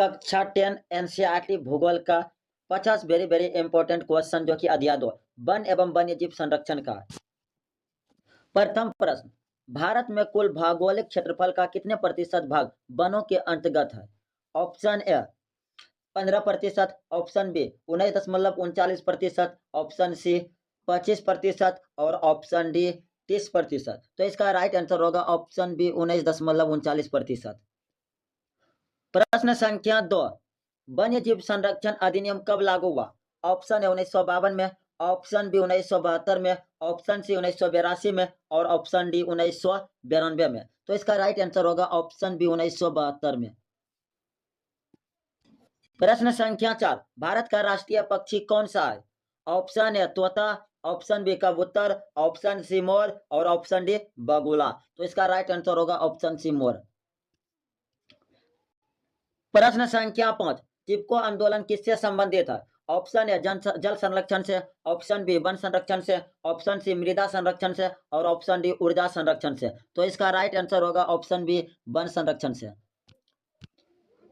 कक्षा 10 एनसीईआरटी भूगोल का 50 वेरी वेरी इंपॉर्टेंट क्वेश्चन जो कि अध्याय 2 वन एवं वन्यजीव संरक्षण का। प्रथम प्रश्न, भारत में कुल भौगोलिक क्षेत्रफल का कितने प्रतिशत भाग वनों के अंतर्गत है? Option A 15%, option B 19.39%, option C 25% और ऑप्शन डी 30%। तो इसका राइट आंसर होगा ऑप्शन बी 19.39%। प्रश्न संख्या 2, वन्य जीव संरक्षण अधिनियम कब लागू हुआ? ऑप्शन ए 1952 में, ऑप्शन बी 1972 में, ऑप्शन सी 1982 में और ऑप्शन डी 1992 में। तो इसका राइट आंसर होगा ऑप्शन बी 1972 में। प्रश्न संख्या 4, भारत का राष्ट्रीय पक्षी कौन सा है? ऑप्शन ए तोता, ऑप्शन बी कबूतर, ऑप्शन सी मोर और ऑप्शन डी बगुला। तो इसका राइट आंसर होगा ऑप्शन सी मोर। प्रश्न संख्या 5, चिपको आंदोलन किससे संबंधित है? ऑप्शन ए जल संरक्षण से, ऑप्शन बी वन संरक्षण से, ऑप्शन सी मृदा संरक्षण से और ऑप्शन डी ऊर्जा संरक्षण से। तो इसका राइट आंसर होगा ऑप्शन बी वन संरक्षण से।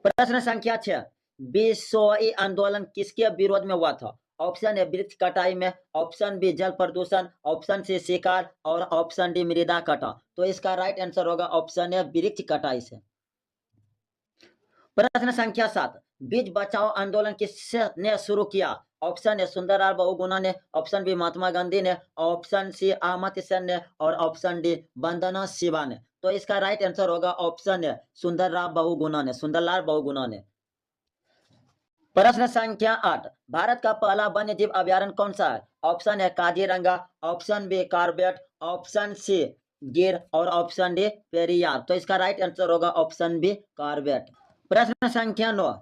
प्रश्न संख्या 6, विश्व आंदोलन किसके विरोध में हुआ था? ऑप्शन ए वृक्ष कटाई में, ऑप्शन बी जल प्रदूषण, ऑप्शन सी शिकार और ऑप्शन डी मृदा कटाव। तो इसका राइट आंसर होगा ऑप्शन ए वृक्ष कटाई से। प्रश्न संख्या 7, बीज बचाओ आंदोलन किसने शुरू किया? ऑप्शन ए सुंदरलाल बहुगुणा ने, ऑप्शन बी महात्मा गांधी ने, ऑप्शन सी अहमद सेन ने और ऑप्शन डी वंदना शिवा ने। तो इसका राइट आंसर होगा ऑप्शन ए सुंदरलाल बहुगुणा ने। प्रश्न संख्या 8, भारत का पहला वन्य जीव अभ्यारण्य कौन सा है? Option A Kaziranga, option B Corbett, option C Gir और ऑप्शन डी पेरियार। तो इसका राइट आंसर होगा ऑप्शन बी कॉर्बेट। प्रश्न संख्या 9,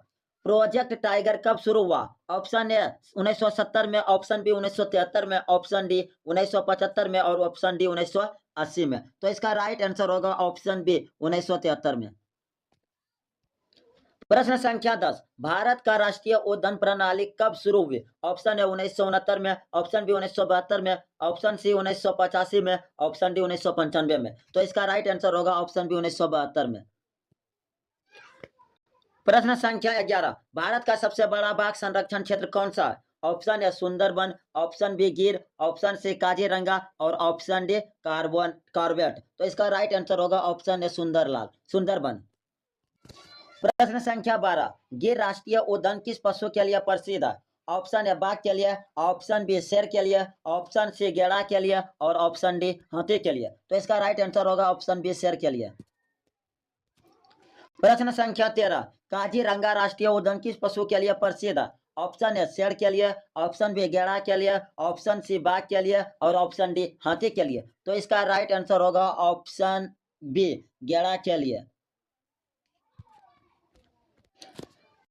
प्रोजेक्ट टाइगर कब शुरू हुआ? ऑप्शन ए 1970 में, ऑप्शन बी 1973 में, ऑप्शन डी 1975 में और ऑप्शन डी 1980 में। तो इसका राइट आंसर होगा ऑप्शन बी 1973 में। प्रश्न संख्या 10, भारत का राष्ट्रीय उद्यान प्रणाली कब शुरू हुई? ऑप्शन ए 1969 में, ऑप्शन बी 1972 में, ऑप्शन सी 1985 में, ऑप्शन डी 1995 में। तो इसका राइट आंसर होगा ऑप्शन बी 1972 में। प्रश्न संख्या 11, भारत का सबसे बड़ा बाघ संरक्षण क्षेत्र कौन सा है? Option A Sundarban, option B Gir, option C Kaziranga और ऑप्शन डी कॉर्बेट। तो इसका राइट आंसर होगा ऑप्शन ए सुंदरबन। प्रश्न संख्या 12, गिर राष्ट्रीय उद्यान किस पशु के लिए प्रसिद्ध है? ऑप्शन ए बाघ के लिए, ऑप्शन बी शेर के लिए, ऑप्शन सी गैंडा के लिए और ऑप्शन डी हाथी के लिए। तो इसका राइट आंसर होगा ऑप्शन बी शेर के लिए। प्रश्न संख्या 13, काजीरंगा राष्ट्रीय उद्यान किस पशु के लिए प्रसिद्ध है? ऑप्शन ए शेर के लिए, ऑप्शन बी गैंडा के लिए, ऑप्शन सी बाघ के लिए और ऑप्शन डी हाथी के लिए। तो इसका राइट आंसर होगा ऑप्शन बी गैंडा के लिए।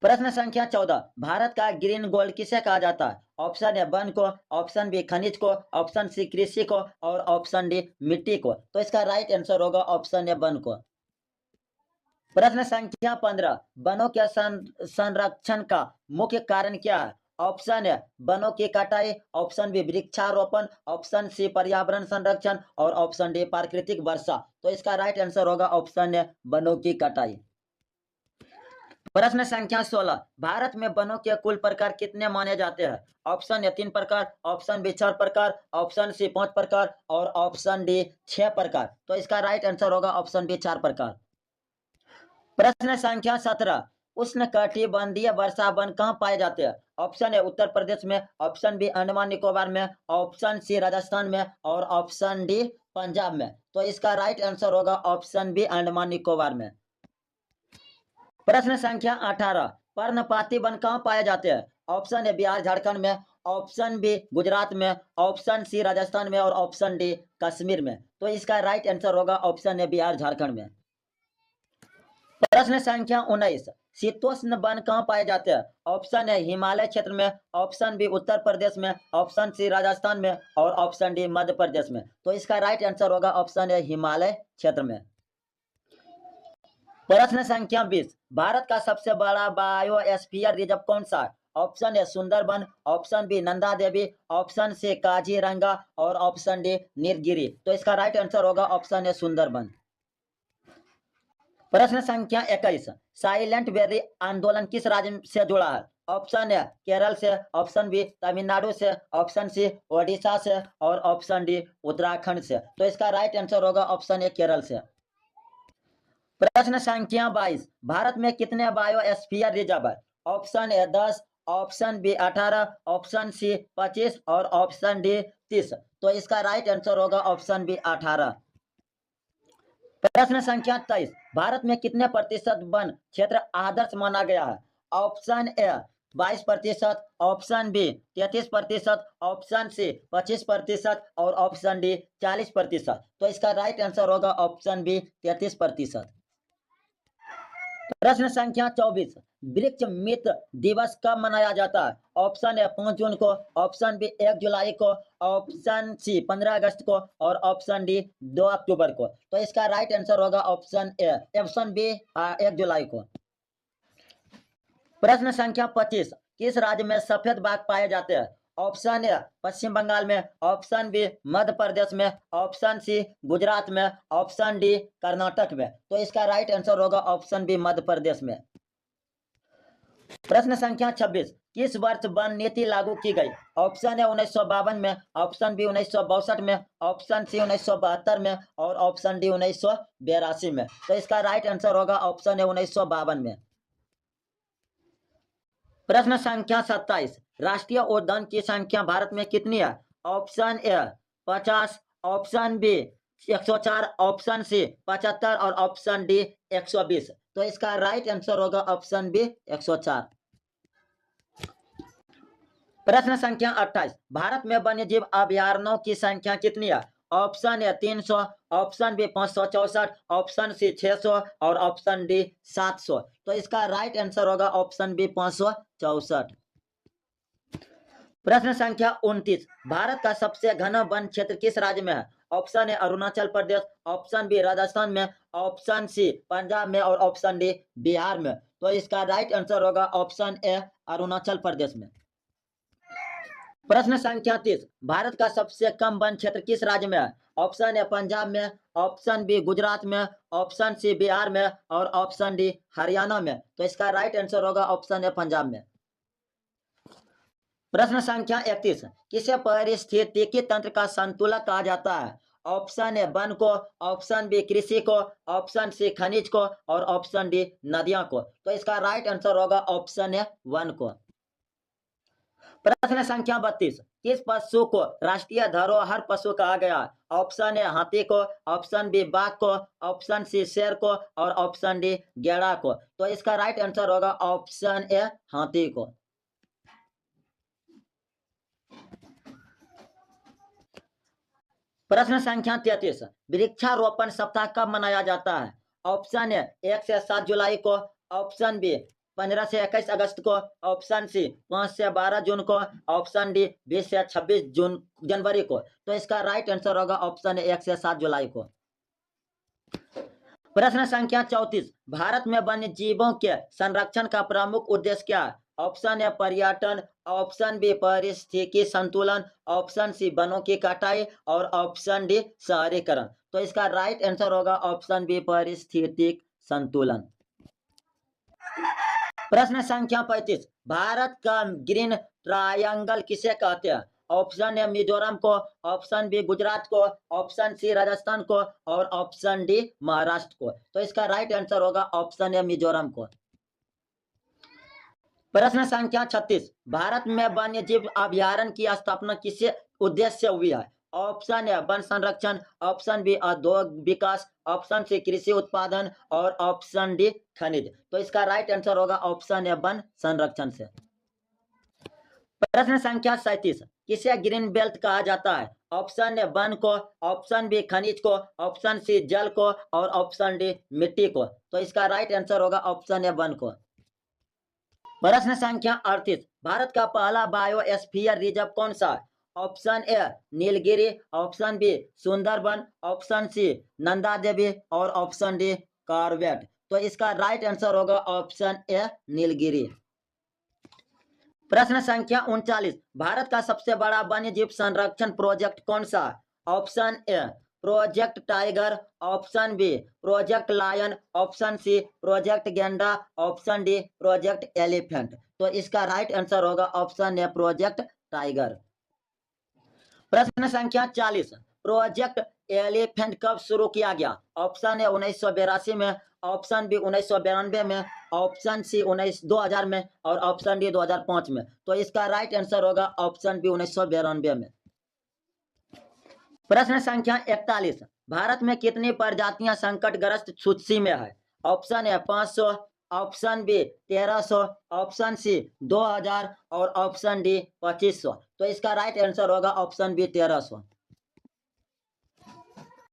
प्रश्न संख्या 14, भारत का ग्रीन गोल्ड किसे कहा जाता है? ऑप्शन ए वन को, ऑप्शन बी खनिज को, ऑप्शन सी कृषि को और ऑप्शन डी मिट्टी को। तो इसका राइट आंसर होगा ऑप्शन ए वन को। प्रश्न संख्या 15, वनों के संरक्षण का मुख्य कारण क्या है? ऑप्शन ए वनों की कटाई, ऑप्शन बी वृक्षारोपण, ऑप्शन सी पर्यावरण संरक्षण और ऑप्शन डी प्राकृतिक वर्षा। तो इसका राइट आंसर होगा ऑप्शन ए वनों की कटाई। प्रश्न संख्या 16, भारत में वनों के कुल प्रकार कितने माने जाते हैं? ऑप्शन ए 3 प्रकार, ऑप्शन बी 4 प्रकार, ऑप्शन सी 5 प्रकार और ऑप्शन डी 6 प्रकार। तो इसका राइट आंसर होगा ऑप्शन बी 4 प्रकार। प्रश्न संख्या 17, उष्णकटिबंधीय वर्षा वन कहाँ पाए जाते हैं? ऑप्शन ए उत्तर प्रदेश में, ऑप्शन बी अंडमान निकोबार में, ऑप्शन सी राजस्थान में और ऑप्शन डी पंजाब में। तो इसका राइट आंसर होगा ऑप्शन बी अंडमान निकोबार में। प्रश्न संख्या 18, पर्णपाती वन कहाँ पाए जाते हैं? ऑप्शन ए बिहार झारखंड में, ऑप्शन बी गुजरात में, ऑप्शन सी राजस्थान में और ऑप्शन डी कश्मीर में। तो इसका राइट आंसर होगा ऑप्शन ए बिहार झारखंड में। प्रश्न संख्या 19, शीतोष्ण वन कहाँ पाए जाते हैं? ऑप्शन ए हिमालय क्षेत्र में, ऑप्शन बी उत्तर प्रदेश में, ऑप्शन सी राजस्थान में और ऑप्शन डी मध्य प्रदेश में। तो इसका राइट आंसर होगा ऑप्शन ए हिमालय क्षेत्र में। प्रश्न संख्या 20, भारत का सबसे बड़ा बायोस्फीयर रिजर्व कौन सा है? Option A Sundarban, option B Nanda Devi, option C Kaziranga और ऑप्शन डी नीलगिरी। तो इसका राइट आंसर होगा ऑप्शन ए सुंदरबन। प्रश्न संख्या 21, साइलेंट वैली आंदोलन किस राज्य से जुड़ा है? ऑप्शन ए केरल से, ऑप्शन बी तमिलनाडु से, ऑप्शन सी ओडिशा से और ऑप्शन डी उत्तराखंड से। तो इसका राइट आंसर होगा ऑप्शन ए केरल से। प्रश्न संख्या 22, भारत में कितने बायोस्फीयर रिजर्व है? Option A 10, option B 18, option C 25 और ऑप्शन डी 30। तो इसका राइट आंसर होगा ऑप्शन बी 18। प्रश्न संख्या 23, भारत में कितने प्रतिशत वन क्षेत्र आदर्श माना गया है? Option A 22%, option B 33%, option C 25% और ऑप्शन डी 40%। तो इसका राइट आंसर होगा ऑप्शन बी 33%। प्रश्न संख्या 24, वृक्ष मित्र दिवस कब मनाया जाता है? ऑप्शन ए 5 जून को, ऑप्शन बी 1 जुलाई को, ऑप्शन सी 15 अगस्त को और ऑप्शन डी 2 अक्टूबर को। तो इसका राइट आंसर होगा ऑप्शन ए, ऑप्शन बी 1 जुलाई को। प्रश्न संख्या 25, किस राज्य में सफेद बाघ पाए जाते हैं? ऑप्शन ए पश्चिम बंगाल में, ऑप्शन बी मध्य प्रदेश में, ऑप्शन सी गुजरात में, ऑप्शन डी कर्नाटक में। तो इसका राइट आंसर होगा ऑप्शन बी मध्य प्रदेश में। प्रश्न संख्या 26, किस वर्ष वन नीति लागू की गई? ऑप्शन ए 1952 में, ऑप्शन बी 1962 में, ऑप्शन सी 1972 में और ऑप्शन डी 1982 में। तो इसका राइट आंसर होगा ऑप्शन ए 1952 में। प्रश्न संख्या 27, राष्ट्रीय उद्यान की संख्या भारत में कितनी है? Option A 50, option B 104, option C 75 और ऑप्शन डी 120। तो इसका राइट आंसर होगा ऑप्शन बी 104। प्रश्न संख्या 28, भारत में वन्यजीव अभयारण्यों की संख्या कितनी है? Option A 300, option B 564, option C 600 और ऑप्शन डी 700। तो इसका राइट आंसर होगा ऑप्शन बी 564। प्रश्न संख्या 29, भारत का सबसे घना वन क्षेत्र किस राज्य में है? Option A Arunachal Pradesh, option B Rajasthan में, ऑप्शन सी पंजाब में और ऑप्शन डी बिहार में। तो इसका राइट आंसर होगा ऑप्शन ए अरुणाचल प्रदेश में। प्रश्न संख्या 30, भारत का सबसे कम वन क्षेत्र किस राज्य में है? ऑप्शन ए पंजाब में, ऑप्शन बी गुजरात में, ऑप्शन सी बिहार में और ऑप्शन डी हरियाणा में। तो इसका राइट आंसर होगा ऑप्शन ए पंजाब में। प्रश्न संख्या 31, किसे पारिस्थितिकी तंत्र का संतुलक कहा जाता है? ऑप्शन ए वन को, ऑप्शन बी कृषि को, ऑप्शन सी खनिज को और ऑप्शन डी नदियों को। तो इसका राइट आंसर होगा ऑप्शन ए वन को। प्रश्न संख्या 32, किस पशु को राष्ट्रीय धरोहर पशु कहा गया? ऑप्शन ए हाथी को, ऑप्शन बी बाघ को, ऑप्शन सी शेर को और ऑप्शन डी गैंडा को। तो इसका राइट आंसर होगा ऑप्शन ए हाथी को। प्रश्न संख्या 33, वृक्षारोपण सप्ताह कब मनाया जाता है? ऑप्शन ए 1 से 7 जुलाई को, ऑप्शन बी 15 से 21 अगस्त को, ऑप्शन सी 5 से 12 जून को, ऑप्शन डी 20 से 26 जनवरी को। तो इसका राइट आंसर होगा ऑप्शन 1 से 7 जुलाई को। प्रश्न संख्या 34, भारत में वन्य जीवों के संरक्षण का प्रमुख उद्देश्य क्या है? ऑप्शन ए पर्यटन, ऑप्शन बी पारिस्थितिकी संतुलन, ऑप्शन सी वनों की कटाई और ऑप्शन डी शहरीकरण। तो इसका राइट आंसर होगा ऑप्शन बी पारिस्थितिक संतुलन। प्रश्न संख्या 35, भारत का ग्रीन ट्रायंगल किसे कहते हैं? ऑप्शन ए मिजोरम को, ऑप्शन बी गुजरात को, ऑप्शन सी राजस्थान को और ऑप्शन डी महाराष्ट्र को। तो इसका राइट आंसर होगा ऑप्शन ए मिजोरम को। प्रश्न संख्या 36, भारत में वन्य जीव अभयारण्य की स्थापना किस उद्देश्य से हुई है? ऑप्शन ए वन संरक्षण, ऑप्शन बी औद्योगिक विकास, ऑप्शन सी कृषि उत्पादन और ऑप्शन डी खनिज। तो इसका राइट आंसर होगा ऑप्शन ए वन संरक्षण से। प्रश्न संख्या 37, किसे ग्रीन बेल्ट कहा जाता है? ऑप्शन ए वन को, ऑप्शन बी खनिज को, ऑप्शन सी जल को और ऑप्शन डी मिट्टी को। तो इसका राइट आंसर होगा ऑप्शन ए वन को। प्रश्न संख्या 38, भारत का पहला बायोस्फीयर रिजर्व कौन सा है? Option A Nilgiri, option B Sundarban, option C Nanda Devi और ऑप्शन डी कॉर्बेट। तो इसका राइट आंसर होगा ऑप्शन ए नीलगिरी। प्रश्न संख्या 39, भारत का सबसे बड़ा वन्य जीव संरक्षण प्रोजेक्ट कौन सा है? Option A Project Tiger, option B Project Lion, option C Project गेंडा, option D Project Elephant. Right इसका राइट आंसर होगा ऑप्शन ए प्रोजेक्ट टाइगर। प्रश्न संख्या 40, प्रोजेक्ट एलिफेंट कब शुरू किया गया? ऑप्शन ए 1982 में, ऑप्शन बी 1992 में, ऑप्शन सी 2000 में और ऑप्शन डी 2005 में। तो इसका राइट आंसर होगा ऑप्शन बी 1992 में। प्रश्न संख्या 41, भारत में कितनी प्रजातियां संकटग्रस्त सूची में है? Option A 500, option B 1300, option C 2000 और ऑप्शन डी 2500। तो इसका राइट आंसर होगा ऑप्शन बी 1300।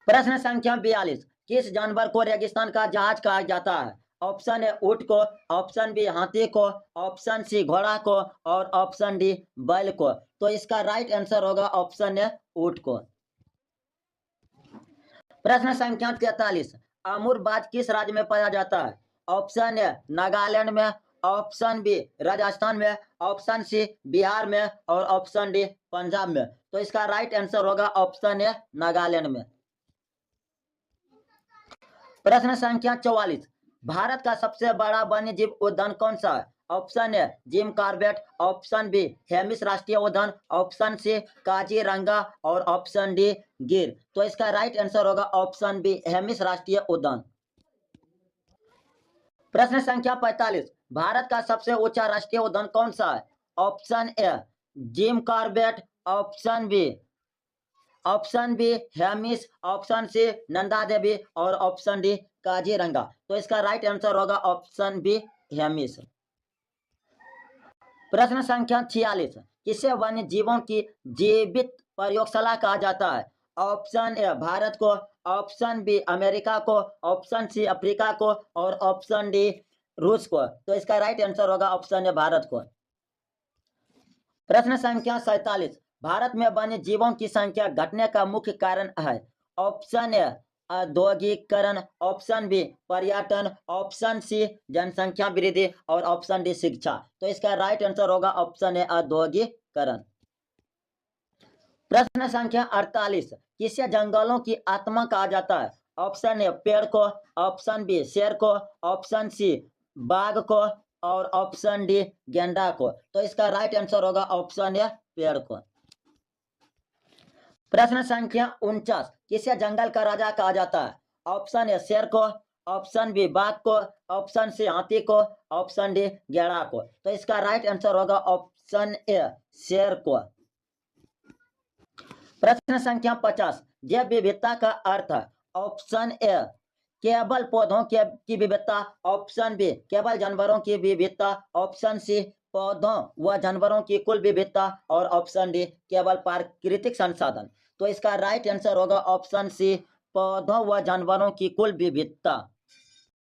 प्रश्न संख्या 42, किस जानवर को रेगिस्तान का जहाज कहा जाता है? ऑप्शन ए ऊंट को, ऑप्शन बी हाथी को, ऑप्शन सी घोड़ा को और ऑप्शन डी बैल को। तो इसका राइट आंसर होगा ऑप्शन ए ऊंट को। प्रश्न संख्या 43, अमूरबाज किस राज्य में पाया जाता है? ऑप्शन ए नागालैंड में, ऑप्शन बी राजस्थान में, ऑप्शन सी बिहार में और ऑप्शन डी पंजाब में। तो इसका राइट आंसर होगा ऑप्शन ए नागालैंड में। प्रश्न संख्या 44, भारत का सबसे बड़ा वन्यजीव उद्यान कौन सा है? Option A Jim Corbett, option B Hemis राष्ट्रीय उद्यान, ऑप्शन सी काजीरंगा और ऑप्शन डी गिर। तो इसका राइट आंसर होगा ऑप्शन बी हेमिस राष्ट्रीय उद्यान। प्रश्न संख्या 45, भारत का सबसे ऊंचा राष्ट्रीय उद्यान कौन सा है? Option A Jim Corbett, option B Hemis, option C Nanda Devi और ऑप्शन डी काजीरंगा। तो इसका राइट आंसर होगा ऑप्शन बी हेमिस। प्रश्न संख्या 46, किसे वन्य जीवों की जीवित प्रयोगशाला कहा जाता है? ऑप्शन ए भारत को, ऑप्शन बी अमेरिका को, ऑप्शन सी अफ्रीका को और ऑप्शन डी रूस को। तो इसका राइट आंसर होगा ऑप्शन ए भारत को। प्रश्न संख्या 47, भारत में वन्य जीवों की संख्या घटने का मुख्य कारण है? ऑप्शन ए औद्योगिकरण, ऑप्शन बी पर्यटन, ऑप्शन सी जनसंख्या वृद्धि और ऑप्शन डी शिक्षा। तो इसका राइट आंसर होगा ऑप्शन ए औद्योगिकरण। प्रश्न संख्या 48, किसे जंगलों की आत्मा कहा जाता है? ऑप्शन ए पेड़ को, ऑप्शन बी शेर को, ऑप्शन सी बाघ को और ऑप्शन डी गेंडा को। तो इसका राइट आंसर होगा ऑप्शन ए पेड़ को। प्रश्न संख्या 49, किसे जंगल का राजा कहा जाता है? ऑप्शन ए शेर को, ऑप्शन बी बाघ को, ऑप्शन सी हाथी को, ऑप्शन डी गैंडा को। तो इसका राइट आंसर होगा ऑप्शन ए शेर को। प्रश्न संख्या 50, जैव विविधता का अर्थ है? ऑप्शन ए केवल पौधों की विविधता, ऑप्शन बी केवल जानवरों की विविधता, ऑप्शन सी पौधों व जानवरों की कुल विविधता और ऑप्शन डी केवल प्राकृतिक संसाधन। तो इसका राइट आंसर होगा ऑप्शन सी पौधों व जानवरों की कुल विविधता।